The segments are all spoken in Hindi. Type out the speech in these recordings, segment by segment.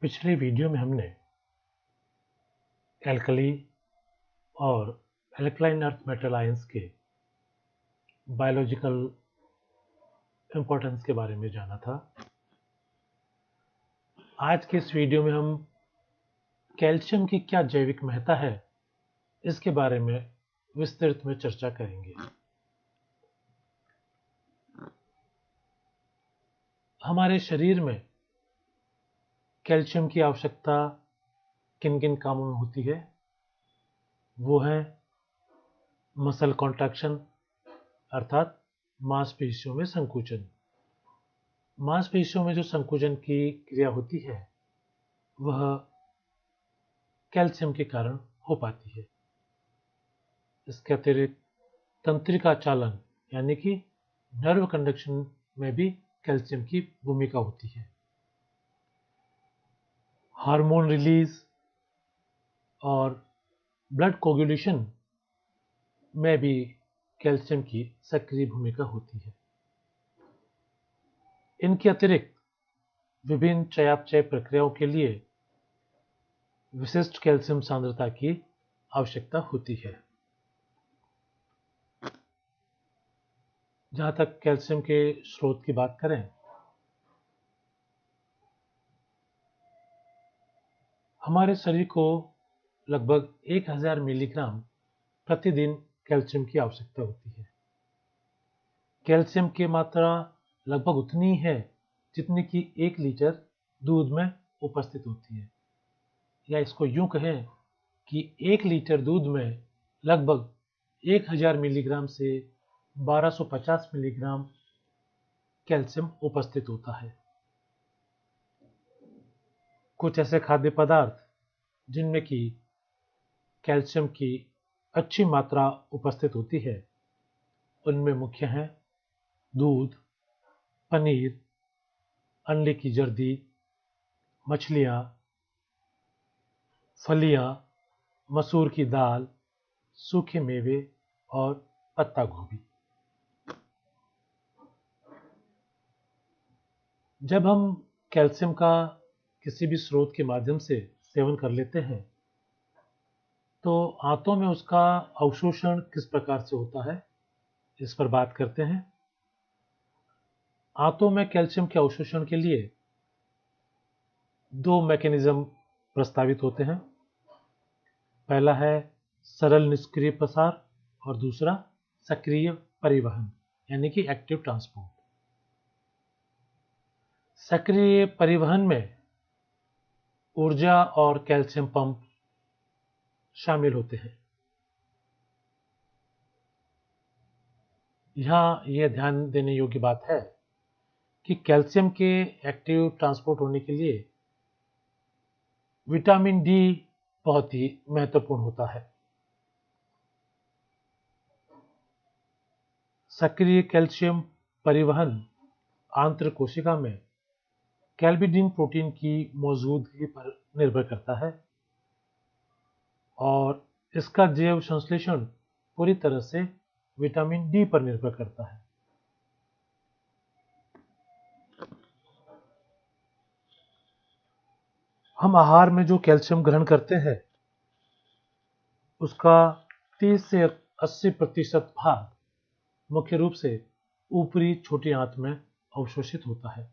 पिछले वीडियो में हमने एल्कली और एल्कलाइन अर्थ मेटल आयंस के बायोलॉजिकल इंपॉर्टेंस के बारे में जाना था। आज के इस वीडियो में हम कैल्शियम की क्या जैविक महत्ता है इसके बारे में विस्तृत में चर्चा करेंगे। हमारे शरीर में कैल्शियम की आवश्यकता किन किन कामों में होती है? वो है मसल कॉन्ट्रैक्शन अर्थात मांसपेशियों में संकुचन। मांसपेशियों में जो संकुचन की क्रिया होती है वह कैल्शियम के कारण हो पाती है। इसके अतिरिक्त तंत्रिका चालन यानी कि नर्व कंडक्शन में भी कैल्शियम की भूमिका होती है। हार्मोन रिलीज और ब्लड कोगुलेशन में भी कैल्शियम की सक्रिय भूमिका होती है। इनके अतिरिक्त विभिन्न चयापचय प्रक्रियाओं के लिए विशिष्ट कैल्शियम सांद्रता की आवश्यकता होती है। जहाँ तक कैल्शियम के स्रोत की बात करें, हमारे शरीर को लगभग 1000 मिलीग्राम प्रतिदिन कैल्शियम की आवश्यकता होती है। कैल्शियम की मात्रा लगभग उतनी है जितनी कि 1 लीटर दूध में उपस्थित होती है, या इसको यूं कहें कि 1 लीटर दूध में लगभग 1000 मिलीग्राम से 1250 मिलीग्राम कैल्शियम उपस्थित होता है। कुछ ऐसे खाद्य पदार्थ जिनमें कि कैल्शियम की अच्छी मात्रा उपस्थित होती है उनमें मुख्य हैं दूध, पनीर, अंडे की जर्दी, मछलियाँ, फलियाँ, मसूर की दाल, सूखे मेवे और पत्ता गोभी। जब हम कैल्शियम का किसी भी स्रोत के माध्यम से सेवन कर लेते हैं तो आंतों में उसका अवशोषण किस प्रकार से होता है इस पर बात करते हैं। आंतों में कैल्शियम के अवशोषण के लिए 2 मैकेनिज्म प्रस्तावित होते हैं। पहला है सरल निष्क्रिय प्रसार और दूसरा सक्रिय परिवहन यानी कि एक्टिव ट्रांसपोर्ट। सक्रिय परिवहन में ऊर्जा और कैल्शियम पंप शामिल होते हैं। यहाँ यह ध्यान देने योग्य बात है कि कैल्शियम के एक्टिव ट्रांसपोर्ट होने के लिए विटामिन डी बहुत ही महत्वपूर्ण होता है। सक्रिय कैल्शियम परिवहन आंत्र कोशिका में कैल्बिडिन प्रोटीन की मौजूदगी पर निर्भर करता है और इसका जैव संश्लेषण पूरी तरह से विटामिन डी पर निर्भर करता है। हम आहार में जो कैल्शियम ग्रहण करते हैं उसका 30 से 80% भाग मुख्य रूप से ऊपरी छोटी आंत में अवशोषित होता है।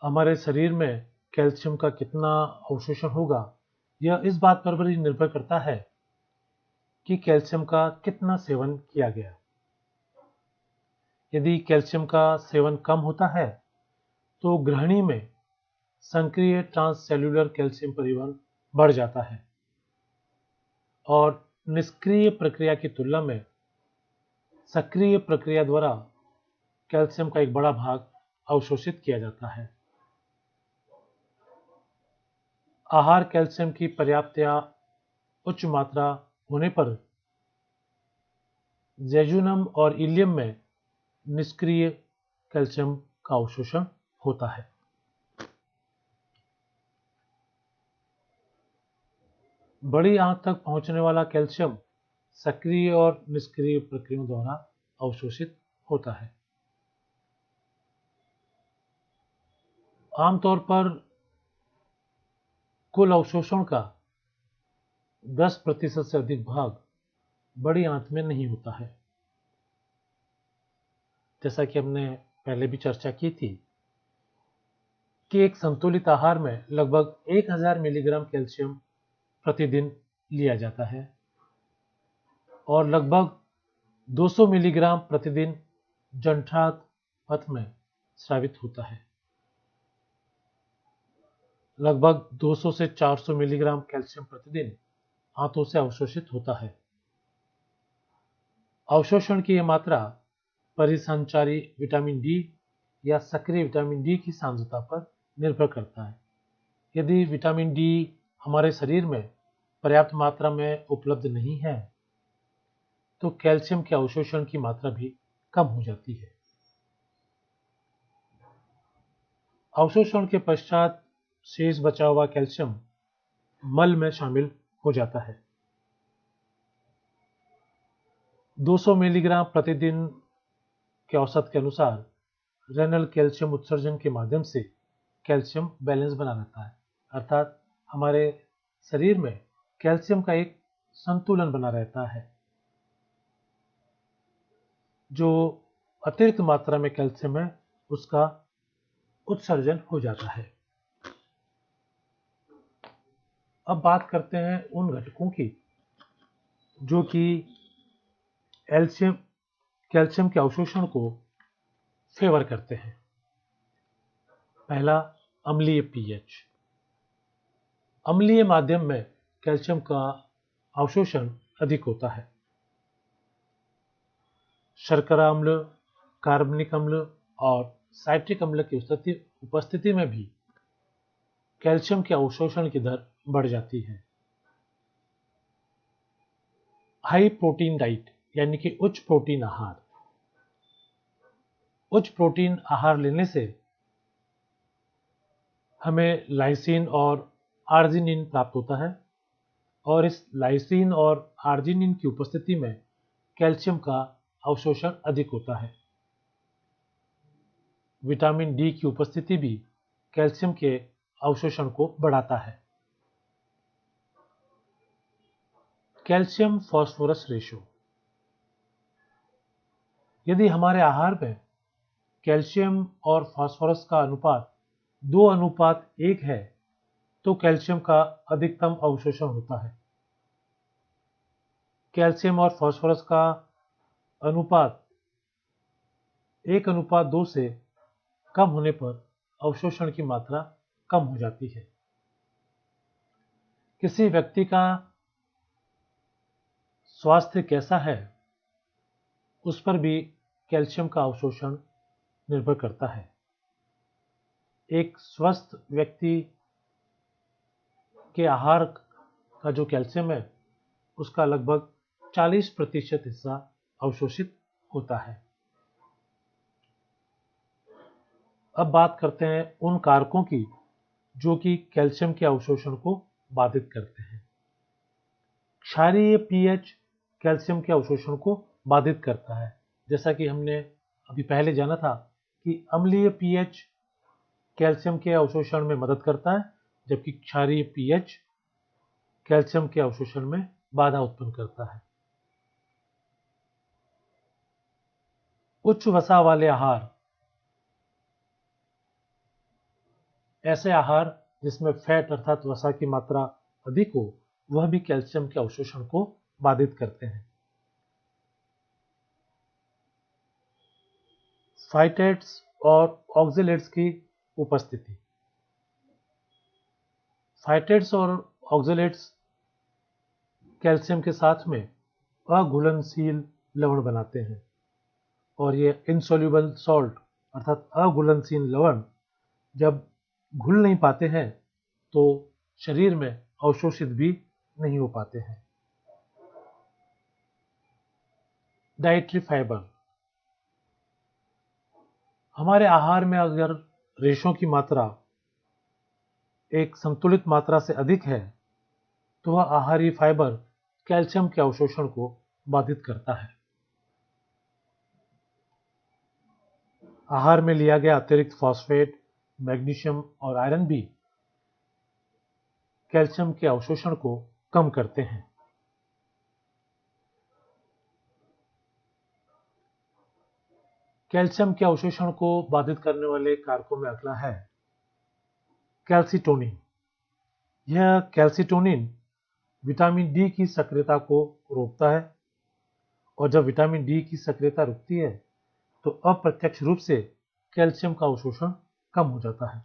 हमारे शरीर में कैल्शियम का कितना अवशोषण होगा यह इस बात पर भी निर्भर करता है कि कैल्शियम का कितना सेवन किया गया। यदि कैल्शियम का सेवन कम होता है तो ग्रहणी में संक्रिय ट्रांससेल्यूलर कैल्शियम परिवहन बढ़ जाता है और निष्क्रिय प्रक्रिया की तुलना में सक्रिय प्रक्रिया द्वारा कैल्शियम का एक बड़ा भाग अवशोषित किया जाता है। आहार कैल्शियम की पर्याप्त या उच्च मात्रा होने पर जेजुनम और इलियम में निष्क्रिय कैल्शियम का अवशोषण होता है। बड़ी आंत तक पहुंचने वाला कैल्शियम सक्रिय और निष्क्रिय प्रक्रियाओं द्वारा अवशोषित होता है। आमतौर पर कुल अवशोषण का 10% से अधिक भाग बड़ी आंत में नहीं होता है। जैसा कि हमने पहले भी चर्चा की थी कि एक संतुलित आहार में लगभग 1000 मिलीग्राम कैल्शियम प्रतिदिन लिया जाता है और लगभग 200 मिलीग्राम प्रतिदिन जठरांत पथ में स्रावित होता है। लगभग 200 से 400 मिलीग्राम कैल्शियम प्रतिदिन आंतों से अवशोषित होता है। अवशोषण की यह मात्रा परिसंचारी विटामिन डी या सक्रिय विटामिन डी की सांद्रता पर निर्भर करता है। यदि विटामिन डी हमारे शरीर में पर्याप्त मात्रा में उपलब्ध नहीं है तो कैल्शियम के अवशोषण की मात्रा भी कम हो जाती है। अवशोषण के पश्चात शेष बचा हुआ कैल्शियम मल में शामिल हो जाता है। 200 मिलीग्राम प्रतिदिन के औसत के अनुसार रेनल कैल्शियम उत्सर्जन के माध्यम से कैल्शियम बैलेंस बना रहता है, अर्थात हमारे शरीर में कैल्शियम का एक संतुलन बना रहता है। जो अतिरिक्त मात्रा में कैल्शियम है उसका उत्सर्जन हो जाता है। अब बात करते हैं उन घटकों की जो कि कैल्शियम के अवशोषण को फेवर करते हैं। पहला, अम्लीय पीएच। अम्लीय माध्यम में कैल्शियम का अवशोषण अधिक होता है। शर्करा अम्ल, कार्बनिक अम्ल और साइट्रिक अम्ल की उपस्थिति में भी कैल्शियम के अवशोषण की दर बढ़ जाती है। हाई प्रोटीन डाइट यानी कि उच्च प्रोटीन आहार। उच्च प्रोटीन आहार लेने से हमें लाइसिन और आर्जिनिन प्राप्त होता है और इस लाइसिन और आर्जिनिन की उपस्थिति में कैल्शियम का अवशोषण अधिक होता है। विटामिन डी की उपस्थिति भी कैल्शियम के अवशोषण को बढ़ाता है। Calcium phosphorus ratio. यदि हमारे आहार में कैल्शियम और फास्फोरस का अनुपात 2:1 है तो कैल्शियम का अधिकतम अवशोषण होता है। कैल्शियम और फास्फोरस का अनुपात 1:2 से कम होने पर अवशोषण की मात्रा कम हो जाती है। किसी व्यक्ति का स्वास्थ्य कैसा है उस पर भी कैल्शियम का अवशोषण निर्भर करता है। एक स्वस्थ व्यक्ति के आहार का जो कैल्शियम है उसका लगभग 40% हिस्सा अवशोषित होता है। अब बात करते हैं उन कारकों की जो कि कैल्शियम के अवशोषण को बाधित करते हैं। क्षारीय पीएच कैल्शियम के अवशोषण को बाधित करता है। जैसा कि हमने अभी पहले जाना था कि अम्लीय पीएच कैल्शियम के अवशोषण में मदद करता है जबकि क्षारीय पीएच कैल्शियम के अवशोषण में बाधा उत्पन्न करता है। उच्च वसा वाले आहार, ऐसे आहार जिसमें फैट अर्थात वसा की मात्रा अधिक हो वह भी कैल्शियम के अवशोषण को बाधित करते हैं। फाइटेट्स और ऑक्जेलेट्स की उपस्थिति। फाइटेट्स और ऑक्जेलेट्स कैल्शियम के साथ में अघुलनशील लवण बनाते हैं और ये इनसोल्यूबल सॉल्ट अर्थात अघुलनशील लवण जब घुल नहीं पाते हैं तो शरीर में अवशोषित भी नहीं हो पाते हैं। Dietary fibre. हमारे आहार में अगर रेशों की मात्रा एक संतुलित मात्रा से अधिक है तो वह आहारी फाइबर कैल्शियम के अवशोषण को बाधित करता है। आहार में लिया गया अतिरिक्त फॉस्फेट मैग्नीशियम और आयरन भी कैल्शियम के अवशोषण को कम करते हैं। कैल्शियम के अवशोषण को बाधित करने वाले कारकों में अगला है कैल्सिटोनिन। यह कैल्सिटोनिन विटामिन डी की सक्रियता को रोकता है, और जब विटामिन डी की सक्रियता रुकती है तो अप्रत्यक्ष रूप से कैल्शियम का अवशोषण कम हो जाता है।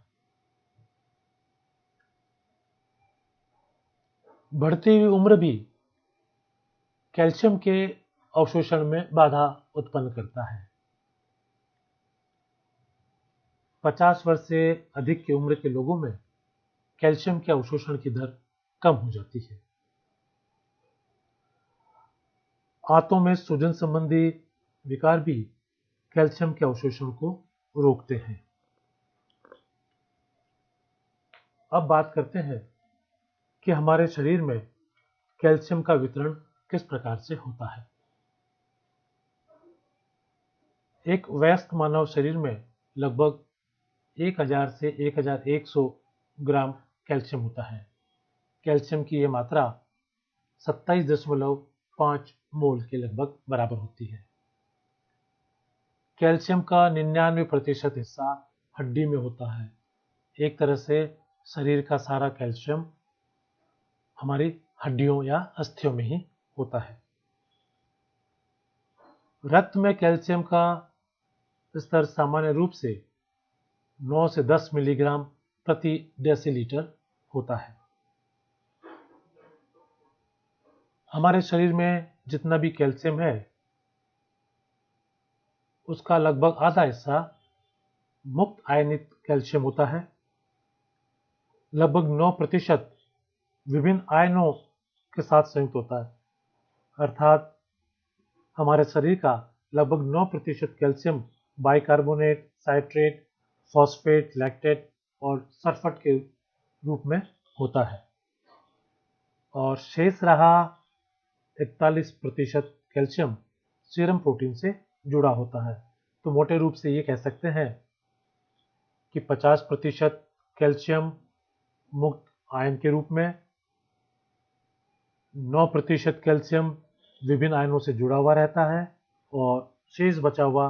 बढ़ती हुई उम्र भी कैल्शियम के अवशोषण में बाधा उत्पन्न करता है। 50 वर्ष से अधिक की उम्र के लोगों में कैल्शियम के अवशोषण की दर कम हो जाती है। आंतों में सूजन संबंधी विकार भी कैल्शियम के अवशोषण को रोकते हैं। अब बात करते हैं कि हमारे शरीर में कैल्शियम का वितरण किस प्रकार से होता है। एक वयस्क मानव शरीर में लगभग 1000 से 1100 ग्राम कैल्शियम होता है। कैल्शियम की यह मात्रा 27.5 मोल के लगभग बराबर होती है। कैल्शियम का 99% हिस्सा हड्डी में होता है। एक तरह से शरीर का सारा कैल्शियम हमारी हड्डियों या अस्थियों में ही होता है। रक्त में कैल्शियम का स्तर सामान्य रूप से 9 से 10 मिलीग्राम प्रति डेसीलीटर होता है। हमारे शरीर में जितना भी कैल्शियम है उसका लगभग आधा हिस्सा मुक्त आयनित कैल्शियम होता है। लगभग 9% विभिन्न आयनों के साथ संयुक्त होता है, अर्थात हमारे शरीर का लगभग 9% calcium bicarbonate, citrate, phosphate, lactate और सल्फेट के रूप में होता है, और शेष रहा 41% कैल्शियम सीरम प्रोटीन से जुड़ा होता है। तो मोटे रूप से ये कह सकते हैं कि 50% कैल्शियम मुक्त आयन के रूप में, 9% कैल्शियम विभिन्न आयनों से जुड़ा हुआ रहता है, और शेष बचा हुआ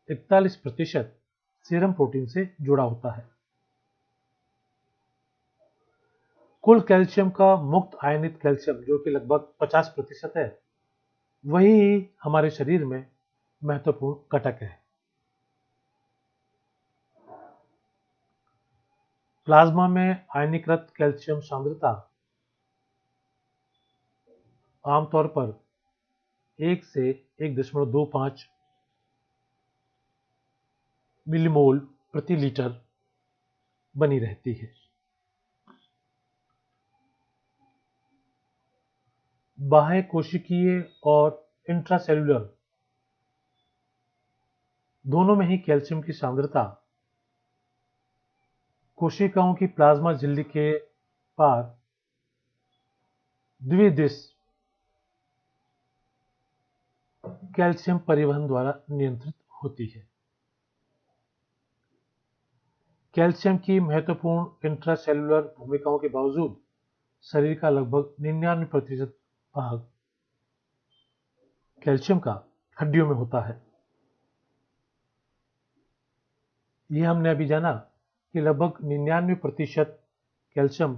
41% सीरम प्रोटीन से जुड़ा होता है। कुल कैल्शियम का मुक्त आयनित कैल्शियम जो कि लगभग 50% है, वही हमारे शरीर में महत्वपूर्ण घटक है। प्लाज्मा में आयनीकृत कैल्शियम सांद्रता आमतौर पर 1 से 1.25 मिलीमोल प्रति लीटर बनी रहती है। बाह्य कोशिकीय और इंट्रासेल्युलर दोनों में ही कैल्शियम की सांद्रता कोशिकाओं की प्लाज्मा झिल्ली के पार द्विदिश कैल्शियम परिवहन द्वारा नियंत्रित होती है। कैल्शियम की महत्वपूर्ण इंट्रासेल्युलर भूमिकाओं के बावजूद शरीर का लगभग 99% भाग कैल्शियम का हड्डियों में होता है। यह हमने अभी जाना कि लगभग 99% कैल्शियम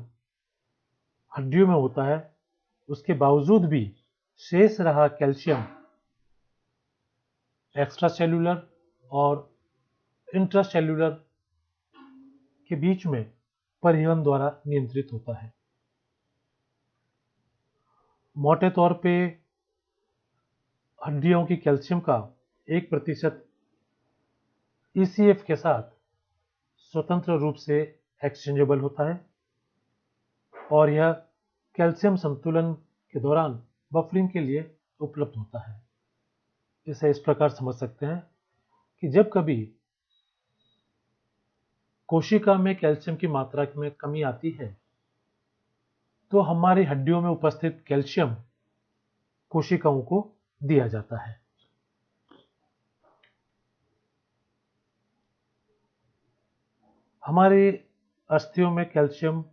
हड्डियों में होता है, उसके बावजूद भी शेष रहा कैल्शियम एक्स्ट्रासेल्युलर और इंट्रासेल्युलर के बीच में परिवहन द्वारा नियंत्रित होता है। मोटे तौर पे हड्डियों की कैल्शियम का 1% ECF के साथ स्वतंत्र रूप से एक्सचेंजेबल होता है, और यह कैल्शियम संतुलन के दौरान बफरिंग के लिए उपलब्ध होता है। इसे इस प्रकार समझ सकते हैं कि जब कभी कोशिका में कैल्शियम की मात्रा में कमी आती है तो हमारी हड्डियों में उपस्थित कैल्शियम कोशिकाओं को दिया जाता है। हमारे अस्थियों में कैल्शियम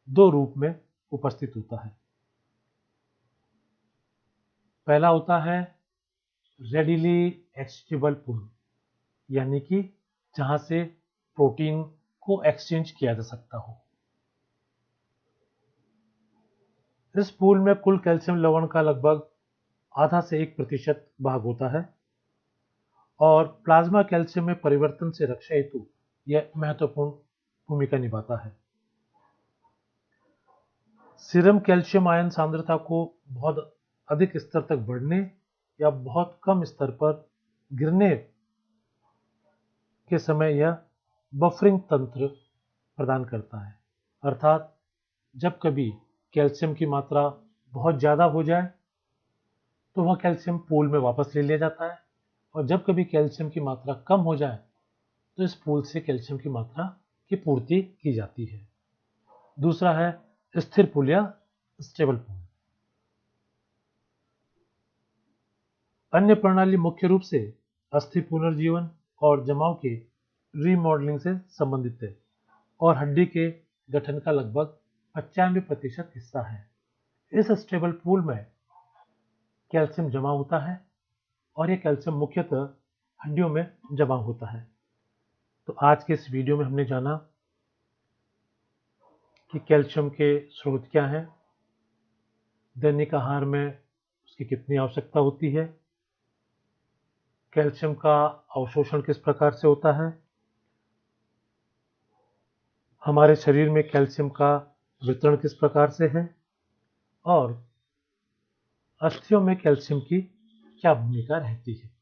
दो रूप में उपस्थित होता है। पहला होता है रेडिली एक्सचेंजेबल पूल, यानी कि जहां से प्रोटीन को एक्सचेंज किया जा सकता हो। इस पूल में कुल कैल्शियम लवण का लगभग आधा से 1% भाग होता है और प्लाज्मा कैल्शियम में परिवर्तन से रक्षा हेतु यह महत्वपूर्ण भूमिका निभाता है। सीरम कैल्शियम आयन सांद्रता को बहुत अधिक स्तर तक बढ़ने या बहुत कम स्तर पर गिरने के समय यह बफरिंग तंत्र प्रदान करता है, अर्थात जब कभी कैल्शियम की मात्रा बहुत ज़्यादा हो जाए तो वह कैल्शियम पूल में वापस ले लिया जाता है, और जब कभी कैल्शियम की मात्रा कम हो जाए तो इस पूल से कैल्शियम की मात्रा की पूर्ति की जाती है। दूसरा है स्थिर पूल या स्टेबल पूल। अन्य प्रणाली मुख्य रूप से अस्थि पुनर्जीवन और जमाव के रीमॉडलिंग से संबंधित है और हड्डी के गठन का लगभग 95% हिस्सा है। इस स्टेबल पूल में कैल्शियम जमा होता है और यह कैल्शियम मुख्यतः हड्डियों में जमा होता है। तो आज के इस वीडियो में हमने जाना कि कैल्शियम के स्रोत क्या हैं, दैनिक आहार में उसकी कितनी आवश्यकता होती है, कैल्शियम का अवशोषण किस प्रकार से होता है, हमारे शरीर में कैल्शियम का वितरण किस प्रकार से है, और अस्थियों में कैल्शियम की क्या भूमिका रहती है।